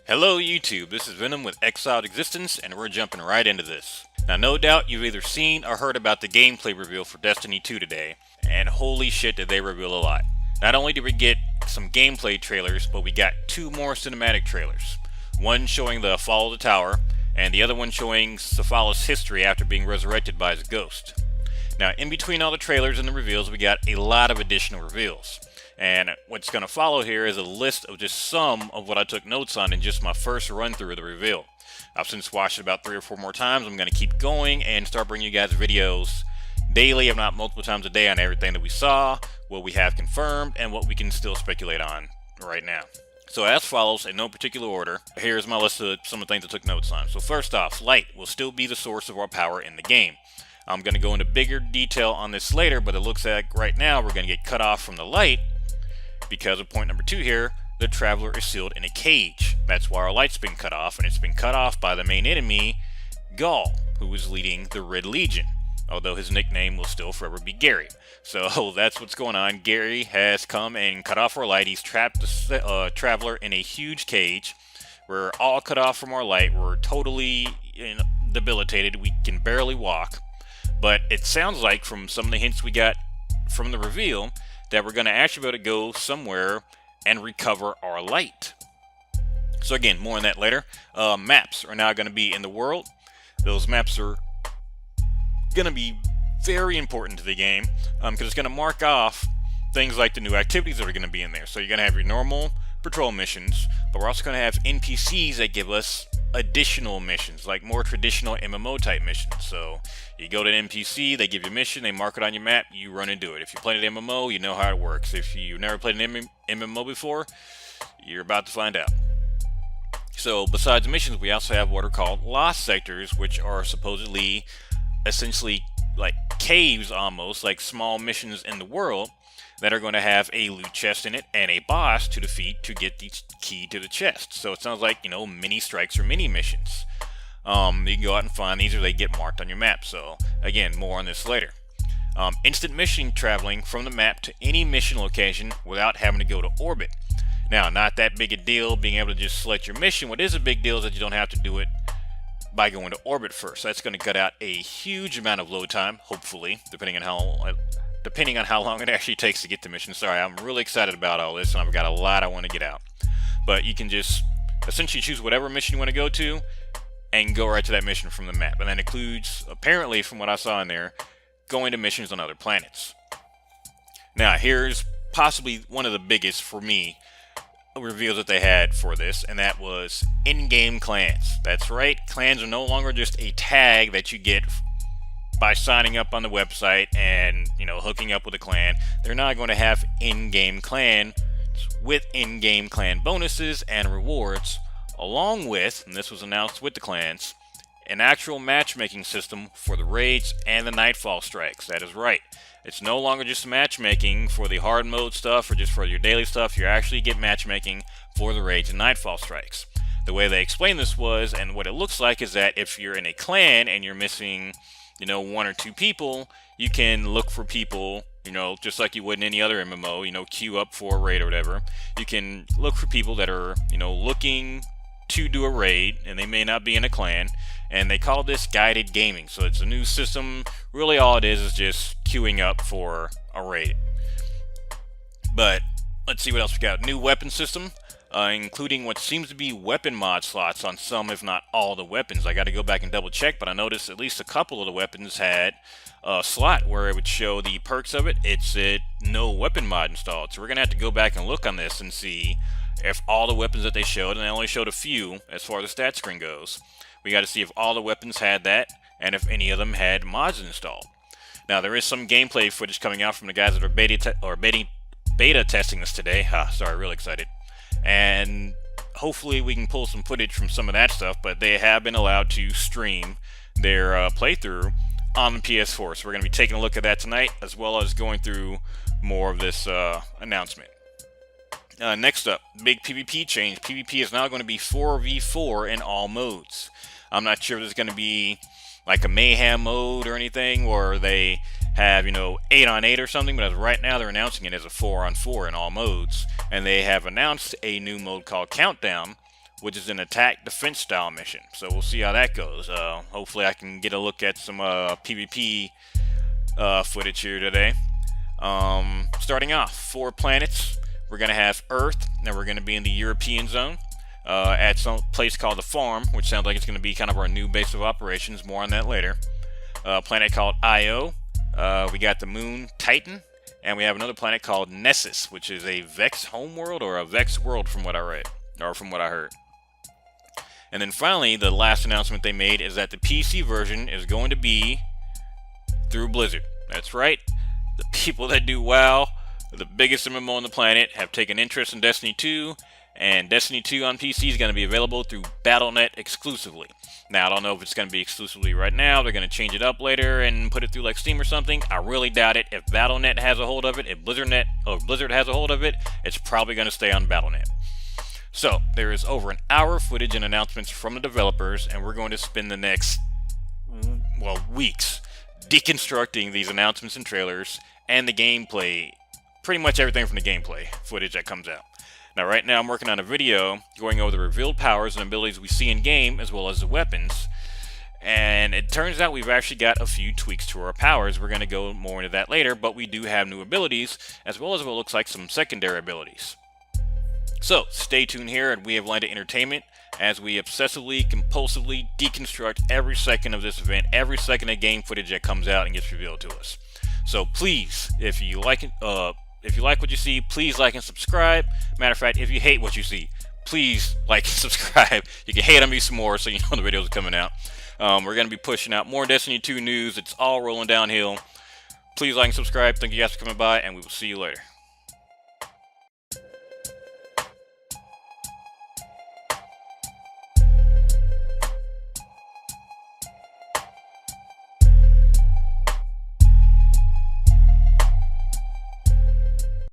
Hello YouTube, this is Venom with Exiled Existence, and we're jumping right into this. Now no doubt you've either seen or heard about the gameplay reveal for Destiny 2 today, and holy shit did they reveal a lot. Not only did we get some gameplay trailers, but we got two more cinematic trailers. One showing the fall of the tower, and the other one showing Cephalus' history after being resurrected by his ghost. Now in between all the trailers and the reveals, we got a lot of additional reveals. And what's going to follow here is a list of just some of what I took notes on in just my first run through of the reveal. I've since watched it about 3 or 4 more times. I'm going to keep going and start bringing you guys videos daily, if not multiple times a day, on everything that we saw, what we have confirmed, and what we can still speculate on right now. So as follows, in no particular order, here's my list of some of the things I took notes on. So first off, light will still be the source of our power in the game. I'm going to go into bigger detail on this later, but it looks like right now we're going to get cut off from the light because of point number 2 here. The Traveler is sealed in a cage. That's why our light's been cut off, and it's been cut off by the main enemy, Gaul, who is leading the Red Legion, although his nickname will still forever be Gary. So that's what's going on. Gary has come and cut off our light. He's trapped the Traveler in a huge cage. We're all cut off from our light. We're totally debilitated. We can barely walk. But it sounds like, from some of the hints we got from the reveal, that we're going to actually be able to go somewhere and recover our light. So again, more on that later. Maps are now going to be in the world. Those maps are going to be very important to the game because it's going to mark off things like the new activities that are going to be in there. So you're going to have your normal patrol missions, but we're also going to have NPCs that give us additional missions, like more traditional MMO type missions. So you go to an NPC, they give you a mission, they mark it on your map, you run and do it. If you played an MMO, you know how it works. If you've never played an MMO before, you're about to find out. So besides missions, we also have what are called lost sectors, which are supposedly essentially like caves, almost like small missions in the world, that are going to have a loot chest in it and a boss to defeat to get the key to the chest. So it sounds like, mini strikes or mini missions. You can go out and find these, or they get marked on your map. So again, more on this later. Instant mission traveling from the map to any mission location without having to go to orbit. Now, not that big a deal being able to just select your mission. What is a big deal is that you don't have to do it by going to orbit first. That's going to cut out a huge amount of load time, hopefully, depending on how long it actually takes to get the mission. Sorry, I'm really excited about all this, and I've got a lot I want to get out. But you can just essentially choose whatever mission you want to go to and go right to that mission from the map. And that includes, apparently, from what I saw in there, going to missions on other planets. Now, here's possibly one of the biggest, for me, reveals that they had for this, and that was in-game clans. That's right, clans are no longer just a tag that you get by signing up on the website and hooking up with a clan. They're now going to have in-game clan with in-game clan bonuses and rewards, along with, and this was announced with the clans, an actual matchmaking system for the raids and the nightfall strikes. That is right, it's no longer just matchmaking for the hard mode stuff or just for your daily stuff. You actually get matchmaking for the raids and nightfall strikes. The way they explained this was, and what it looks like, is that if you're in a clan and you're missing 1 or 2 people, you can look for people, just like you would in any other MMO, queue up for a raid or whatever. You can look for people that are, looking to do a raid, and they may not be in a clan, and they call this guided gaming. So it's a new system. Really all it is just queuing up for a raid. But let's see what else we got. New weapon system. Including what seems to be weapon mod slots on some, if not all, the weapons. I got to go back and double check, but I noticed at least a couple of the weapons had a slot where it would show the perks of it. It said no weapon mod installed. So we're going to have to go back and look on this and see if all the weapons that they showed, and they only showed a few as far as the stat screen goes. We got to see if all the weapons had that, and if any of them had mods installed. Now, there is some gameplay footage coming out from the guys that are beta testing this today. Sorry, really excited. And hopefully we can pull some footage from some of that stuff, but they have been allowed to stream their playthrough on the PS4. So we're going to be taking a look at that tonight, as well as going through more of this announcement. Next up, big PvP change. PvP is now going to be 4v4 in all modes. I'm not sure if there's going to be like a mayhem mode or anything, or they have, 8 on 8 or something, but as of right now they're announcing it as a 4 on 4 in all modes. And they have announced a new mode called Countdown, which is an attack defense style mission. So we'll see how that goes. Hopefully I can get a look at some PvP footage here today. Starting off, 4 planets. We're going to have Earth, and we're going to be in the European zone at some place called the Farm, which sounds like it's going to be kind of our new base of operations. More on that later. A planet called Io. We got the moon Titan, and we have another planet called Nessus, which is a Vex homeworld or a Vex world from what I read, or from what I heard. And then finally, the last announcement they made is that the PC version is going to be through Blizzard. That's right. The people that do WoW, the biggest MMO on the planet, have taken interest in Destiny 2, and Destiny 2 on PC is going to be available through Battle.net exclusively. Now, I don't know if it's going to be exclusively right now. They're going to change it up later and put it through like Steam or something. I really doubt it. If Battle.net has a hold of it, if Blizzard has a hold of it, it's probably going to stay on Battle.net. So, there is over an hour of footage and announcements from the developers, and we're going to spend the next, well, weeks deconstructing these announcements and trailers and the gameplay, pretty much everything from the gameplay footage that comes out. Now, right now I'm working on a video going over the revealed powers and abilities we see in game, as well as the weapons. And it turns out we've actually got a few tweaks to our powers. We're going to go more into that later, but we do have new abilities, as well as what looks like some secondary abilities. So, stay tuned here at We Have Landed Entertainment as we obsessively, compulsively deconstruct every second of this event, every second of game footage that comes out and gets revealed to us. So please, if you like it, if you like what you see, please like and subscribe. Matter of fact, if you hate what you see, please like and subscribe. You can hate on me some more so you know the videos are coming out. We're going to be pushing out more Destiny 2 news. It's all rolling downhill. Please like and subscribe. Thank you guys for coming by, and we will see you later.